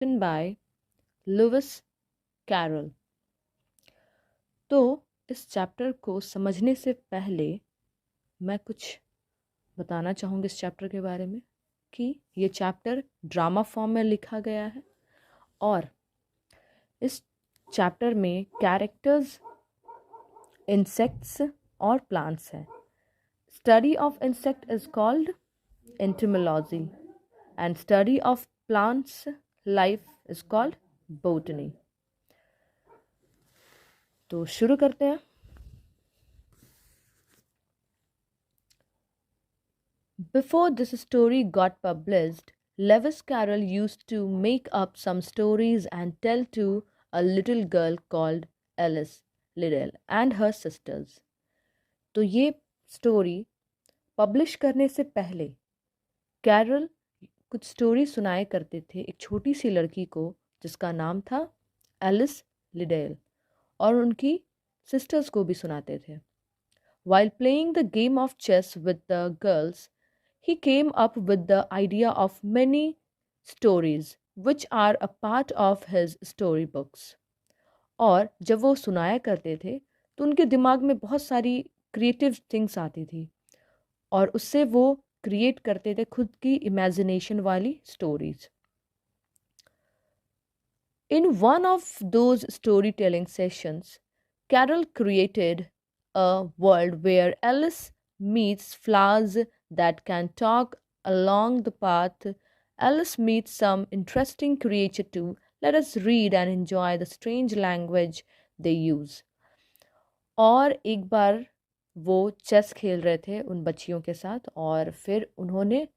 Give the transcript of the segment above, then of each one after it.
written by Louis Carol. तो इस chapter को समझने से पहले मैं कुछ बताना चाहूँगी इस चैप्टर के बारे में कि ये चैप्टर ड्रामा फॉर्म में लिखा गया है और इस चैप्टर में कैरेक्टर्स इंसेक्ट्स और प्लांट्स हैं। Study of insect is called entomology and study of plants life is called botany। तो शुरू करते हैं। Before this story got published, Lewis Carroll used to make up some stories and tell to a little girl called Alice Liddell and her sisters। तो ये story publish करने से पहले Carol कुछ स्टोरी सुनाए करते थे एक छोटी सी लड़की को जिसका नाम था एलिस लिडेल और उनकी सिस्टर्स को भी सुनाते थे। While playing the game of chess with the girls, he came up with the idea of many stories which are a part of his storybooks। और जब वो सुनाया करते थे तो उनके दिमाग में बहुत सारी क्रिएटिव थिंग्स आती थी और उससे वो क्रिएट करते थे खुद की इमेजिनेशन वाली stories. In one of those storytelling sessions, Carol created a world where Alice meets flowers that can talk along the path. Alice meets some interesting creature too. Let us read and enjoy the strange language they use। और एक बार वो chess खेल रहे थे उन बच्चियों के साथ और फिर उन्होंने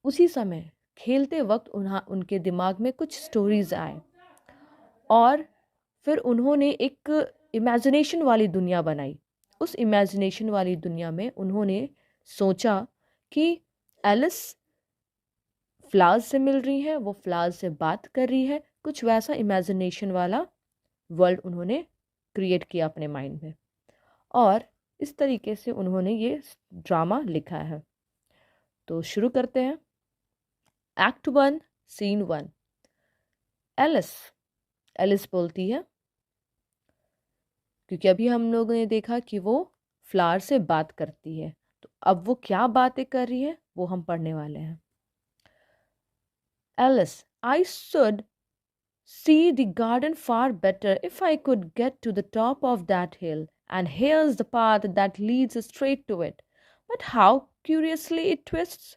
उसी समय खेलते वक्त उनके दिमाग में कुछ स्टोरीज आए और फिर उन्होंने एक इमेजिनेशन वाली दुनिया बनाई। उस इमेजिनेशन वाली दुनिया में उन्होंने सोचा कि एलिस फ्लावर्स से मिल रही है, वो फ्लावर्स से बात कर रही है, कुछ वैसा इमेजिनेशन वाला वर्ल्ड उन्होंने क्रिएट किया अपने माइंड में और इस तरीके से उन्होंने ये ड्रामा लिखा है। तो शुरू करते हैं। Act 1 scene 1। एलिस बोलती है, क्योंकि अभी हम लोगों ने देखा कि वो फ्लावर से बात करती है, तो अब वो क्या बातें कर रही है वो हम पढ़ने वाले हैं। Alice, I should see the garden far better if I could get to the top of that hill, and here's the path that leads straight to it. But how curiously it twists.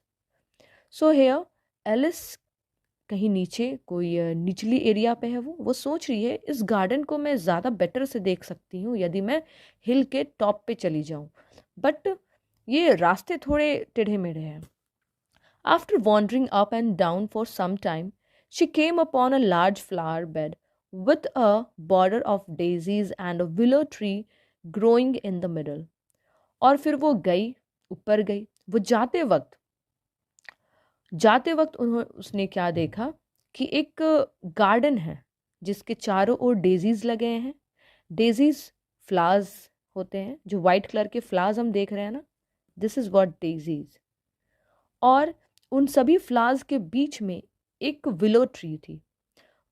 So here, Alice कहीं नीचे कोई निचली area पे है, वो सोच रही है इस गार्डन को मैं ज़्यादा बेटर से देख सकती हूँ यदि मैं हिल के टॉप पे चली जाऊँ, बट ये रास्ते थोड़े टेढ़े मेढ़े हैं। After wandering up and down for some time, she came upon a large flower bed with a border of daisies and a willow tree growing in the middle। और फिर वो गई, ऊपर गई। वो जाते वक्त उसने क्या देखा कि एक गार्डन है जिसके चारों ओर डेजीज लगे हैं। डेजीज फ्लावर्स होते हैं, जो वाइट कलर के फ्लावर्स हम देख रहे हैं ना, दिस इज व्हाट डेजीज। और उन सभी फ्लावर्स के बीच में एक विलो ट्री थी।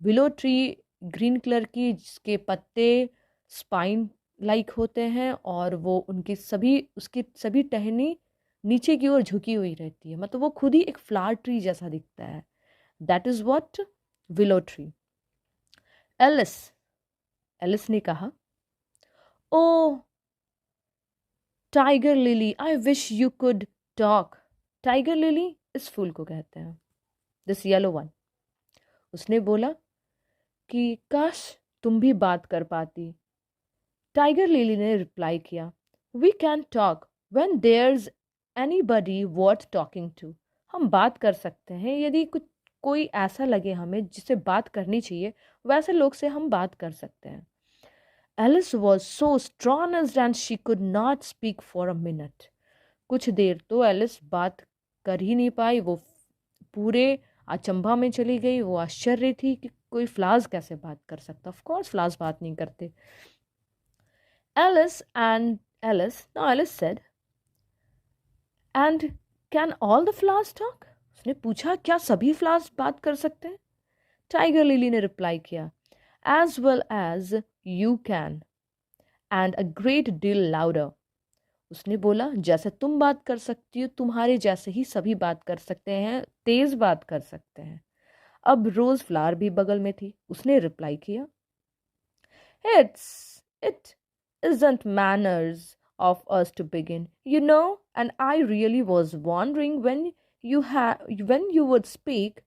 विलो ट्री ग्रीन कलर की, जिसके पत्ते स्पाइन लाइक होते हैं और वो उसकी सभी टहनी नीचे की ओर झुकी हुई रहती है, मतलब वो खुद ही एक फ्लावर ट्री जैसा दिखता है। That is what willow tree. Alice ने कहा, O tiger lily, I wish you could talk. Tiger lily इस फूल को कहते हैं, दिस येलो वन। उसने बोला कि काश तुम भी बात कर पाती। टाइगर लिली ने रिप्लाई किया, we can talk when there's anybody worth talking to. हम बात कर सकते हैं यदि कोई ऐसा लगे हमें जिसे बात करनी चाहिए, वैसे लोग से हम बात कर सकते हैं। Alice was so strong and she could not speak for a minute. कुछ देर तो एलिस बात कर ही नहीं पाई, वो पूरे अचंभा में चली गई। वो आश्चर्य थी कि कोई फ्लावर्स कैसे बात कर सकता। ऑफ कोर्स फ्लावर्स बात नहीं करते। Now Alice said, and can all the flowers talk? उसने पूछा, क्या सभी फ्लावर्स बात कर सकते हैं? टाइगर लिली ने रिप्लाई किया, as well as you can and a great deal louder. उसने बोला, जैसे तुम बात कर सकती हो तुम्हारे जैसे ही सभी बात कर सकते हैं, तेज बात कर सकते हैं। अब रोज फ्लावर भी बगल में थी, उसने रिप्लाई किया, it isn't manners of us to begin, and I really was wondering when you would speak.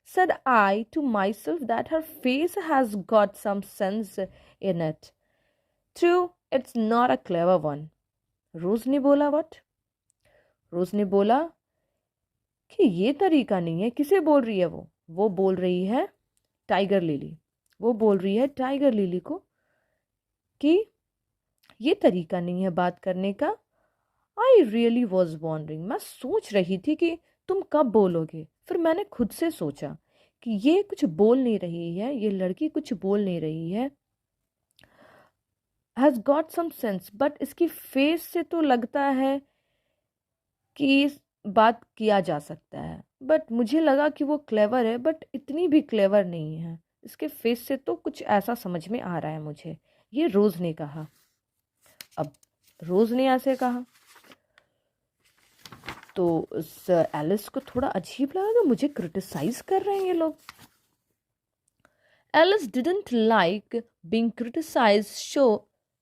Said I to myself that her face has got some sense in it. True, it's not a clever one. रोज ने बोला, what? रोज ने बोला कि ये तरीका नहीं है। किसे बोल रही है वो बोल रही है टाइगर लिली। वो बोल रही है टाइगर लिली को कि ये तरीका नहीं है बात करने का। आई रियली वॉज वॉन्डरिंग, मैं सोच रही थी कि तुम कब बोलोगे। फिर मैंने खुद से सोचा कि ये कुछ बोल नहीं रही है, ये लड़की कुछ बोल नहीं रही है, has got some sense, but इसकी फेस से तो लगता है कि बात किया जा सकता है। बट मुझे लगा कि वो क्लेवर है, बट इतनी भी क्लेवर नहीं है। इसके फेस से तो कुछ ऐसा समझ में आ रहा है मुझे, ये रोज ने कहा। अब रोज ने ऐसे कहा तो उस एलिस को थोड़ा अजीब लगा कि मुझे क्रिटिसाइज कर रहे हैं ये लोग। Alice didn't like being criticised,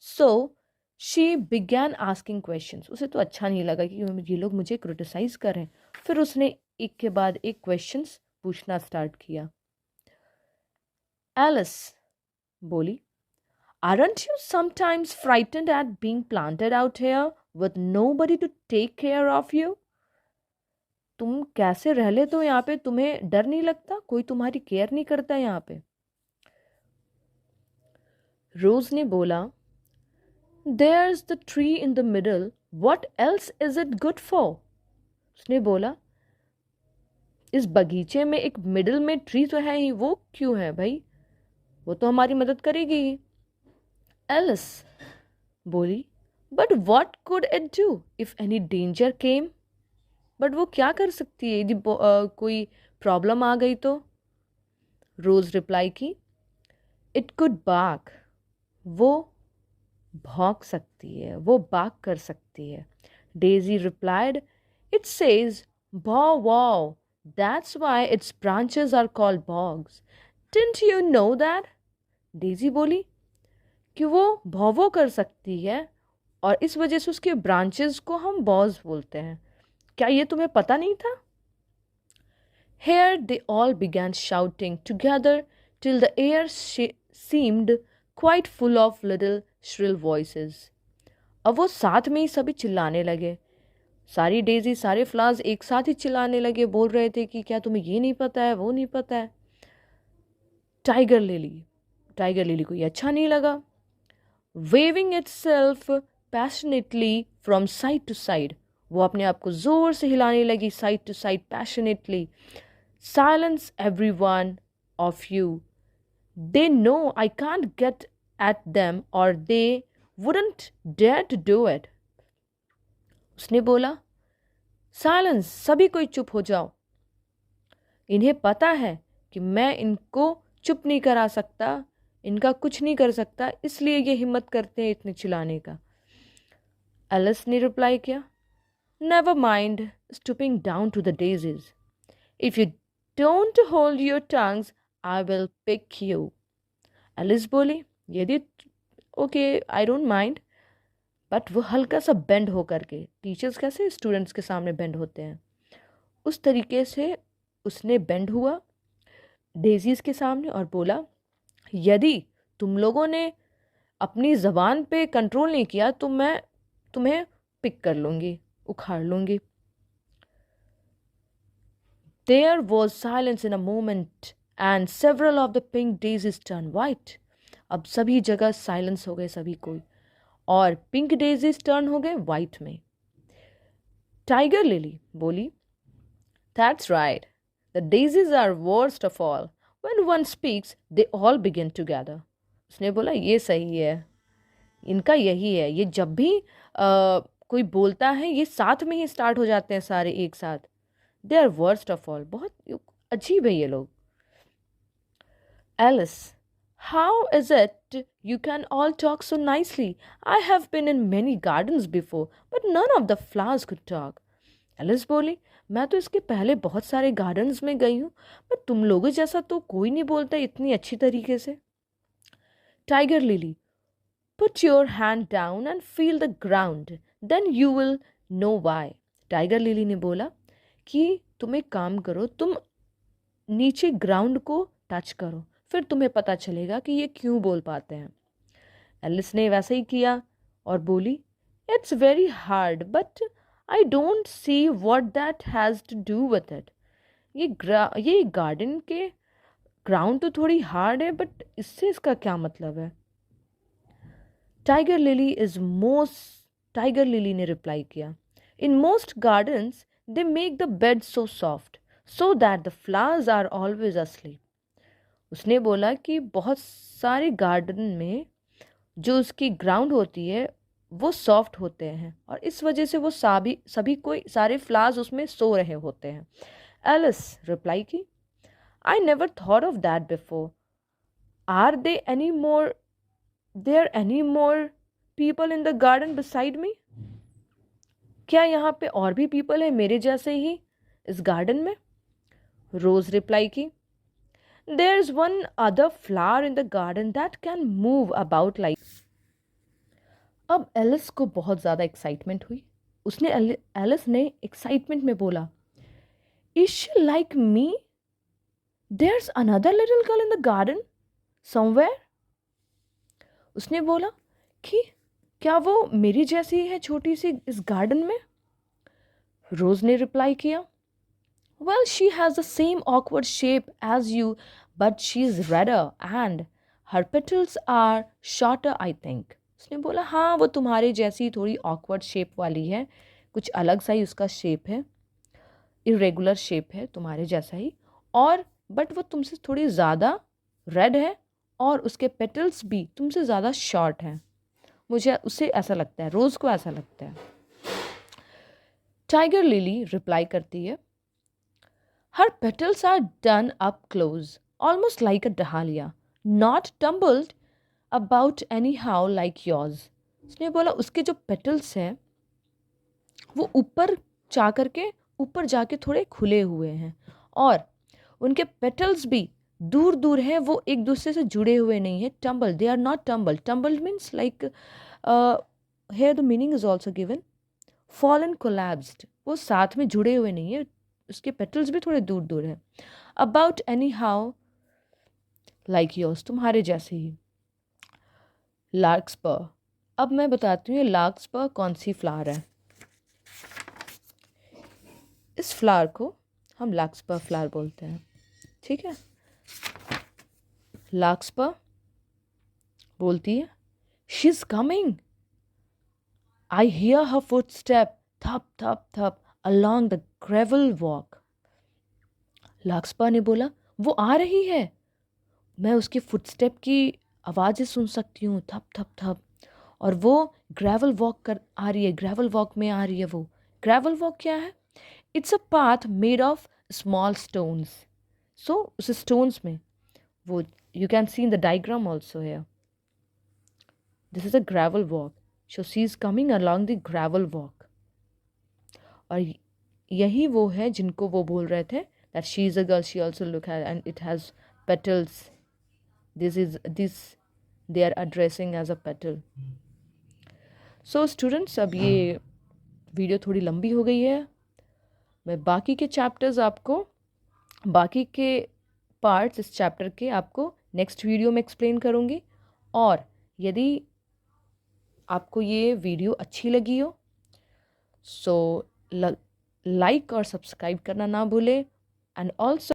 so she began asking questions. उसे तो अच्छा नहीं लगा कि ये लोग मुझे क्रिटिसाइज कर रहे हैं। फिर उसने एक के बाद एक क्वेश्चंस पूछना स्टार्ट किया। एलिस बोली, aren't you sometimes frightened at being planted out here with nobody to take care of you? तुम कैसे रह लेते हो यहाँ पे? तुम्हें डर नहीं लगता? कोई तुम्हारी केयर नहीं करता यहाँ पे? रोज ने बोला, There's the tree in the middle. What else is it good for? उसने बोला, इस बगीचे में एक मिडिल में ट्री तो है ही, वो क्यों है भाई? वो तो हमारी मदद करेगी ही। एलिस बोली, but what could it do if any danger came? But वो क्या कर सकती है यदि कोई प्रॉब्लम आ गई तो? रोज रिप्लाई की, इट कुड बाक, वो भौंक सकती है, वो बाक कर सकती है। Daisy replied, it says bough wow, that's why its branches are called boughs. Didn't you know that? Daisy बोली कि वो भौवो कर सकती है और इस वजह से उसके ब्रांचेस को हम बॉज बोलते हैं। क्या ये तुम्हें पता नहीं था? Here they all began shouting together till the air seemed quite full of little shrill voices. अब वो साथ में ही सभी चिल्लाने लगे। सारी डेजी, सारे फ्लावर्स एक साथ ही चिल्लाने लगे, बोल रहे थे कि क्या तुम्हें ये नहीं पता है, वो नहीं पता है। टाइगर लिली को ये अच्छा नहीं लगा। Waving itself passionately from side to side, वो अपने आप को जोर से हिलाने लगी, side to side passionately. Silence everyone of you. They know I can't get at them or they wouldn't dare to do it. उसने बोला, साइलेंस, सभी कोई चुप हो जाओ। इन्हें पता है कि मैं इनको चुप नहीं करा सकता, इनका कुछ नहीं कर सकता, इसलिए ये हिम्मत करते हैं इतने चिल्लाने का। एलिस ने रिप्लाई किया, never mind, stooping down to the daisies, if you don't hold your tongues I will pick you. Alice बोली, यदि okay I don't mind, but वो हल्का सा बेंड हो करके, टीचर्स कैसे स्टूडेंट्स के सामने बेंड होते हैं उस तरीके से उसने बेंड हुआ डेजीज के सामने और बोला, यदि तुम लोगों ने अपनी ज़बान पे कंट्रोल नहीं किया तो मैं तुम्हें पिक कर लूँगी, उखाड़ लूँगी। There was silence in a moment and several of the pink daisies turned white. अब सभी जगह साइलेंस हो गए सभी कोई, और पिंक डेजीज टर्न हो गए वाइट में। टाइगर लिली बोली, That's right. The daisies are worst of all. When one speaks, they all begin together. उसने बोला, ये सही है, इनका यही है, ये जब भी कोई बोलता है ये साथ में ही स्टार्ट हो जाते हैं सारे एक साथ। They are worst of all, बहुत अजीब है ये लोग। Alice, how is it you can all talk so nicely? I have been in many gardens before, but none of the flowers could talk. Alice बोली, मैं तो इसके पहले बहुत सारे गार्डन्स में गई हूँ, पर तुम लोगों जैसा तो कोई नहीं बोलता इतनी अच्छी तरीके से। Tiger lily, put your hand down and feel the ground, then you will know why. Tiger lily ने बोला कि तुम एक काम करो, तुम नीचे ग्राउंड को टच करो, फिर तुम्हें पता चलेगा कि ये क्यों बोल पाते हैं। एलिस ने वैसे ही किया और बोली, it's very hard but I don't see what that has to do with it. ये गार्डन के ग्राउंड तो थोड़ी हार्ड है, बट इससे इसका क्या मतलब है। टाइगर लिली ने रिप्लाई किया, in most gardens they make the bed so soft so that the flowers are always asleep। उसने बोला कि बहुत सारे गार्डन में जो उसकी ग्राउंड होती है वो सॉफ्ट होते हैं और इस वजह से वो सभी कोई सारे फ्लावर्स उसमें सो रहे होते हैं। एलिस रिप्लाई की, I never thought of that before. Are they any more there any more people in the garden beside me? क्या यहाँ पे और भी पीपल है मेरे जैसे ही इस गार्डन में? रोज रिप्लाई की, there is one other flower in the garden that can move about like. अब एलिस को बहुत ज़्यादा एक्साइटमेंट हुई। एलिस ने एक्साइटमेंट में बोला, is she like me? There is another little girl in the garden somewhere. उसने बोला कि क्या वो मेरी जैसी है छोटी सी इस गार्डन में? रोज ने रिप्लाई किया, well she has the same awkward shape as you but she is redder and her petals are shorter I think. उसने बोला, हाँ वो तुम्हारे जैसी थोड़ी ऑकवर्ड शेप वाली है, कुछ अलग सा ही उसका शेप है, इरेगुलर शेप है तुम्हारे जैसा ही, और बट वो तुमसे थोड़ी ज़्यादा रेड है और उसके पेटल्स भी तुमसे ज़्यादा शॉर्ट हैं। मुझे उससे ऐसा लगता है, रोज़ को ऐसा लगता है। टाइगर लिली रिप्लाई करती है, her petals are done up close almost like a dahlia, not tumbled about anyhow like yours. उसने बोला, उसके जो पेटल्स हैं वो ऊपर जाके थोड़े खुले हुए हैं और उनके पेटल्स भी दूर दूर हैं, वो एक दूसरे से जुड़े हुए नहीं हैं। Tumble, they are not tumble. Tumble means like here the meaning is also given fall and collapsed, वो साथ में जुड़े हुए नहीं है, उसके पेटल्स भी थोड़े दूर दूर हैं। About anyhow like yours, तुम्हारे जैसे ही। लार्क्सपर, अब मैं बताती हूँ ये लार्क्सपर कौन सी फ्लावर है। इस फ्लावर को हम लार्क्सपर फ्लावर बोलते हैं, ठीक है। लार्क्सपर बोलती है, she is coming, I hear her footstep थप थप थप along the gravel walk। लार्क्सपर ने बोला, वो आ रही है, मैं उसके फुटस्टेप की आवाज़ें सुन सकती हूँ, थप थप थप, और वो ग्रेवल वॉक कर आ रही है, ग्रेवल वॉक में आ रही है वो। ग्रेवल वॉक क्या है? It's a path made of small stones. So उस स्टोन्स में वो, you can see in the diagram also है, this is a gravel walk, so she is coming along the gravel walk. और यही वो है जिनको वो बोल रहे थे that she is a girl, she also look है and it has petals, this they are addressing as a petal. So students, अब ये वीडियो थोड़ी लंबी हो गई है, मैं बाकी के चैप्टर्स आपको, बाकी के पार्ट्स इस चैप्टर के आपको नेक्स्ट वीडियो में एक्सप्लेन करूँगी। और यदि आपको ये वीडियो अच्छी लगी हो सो लाइक और सब्सक्राइब करना ना भूलें, एंड ऑल्सो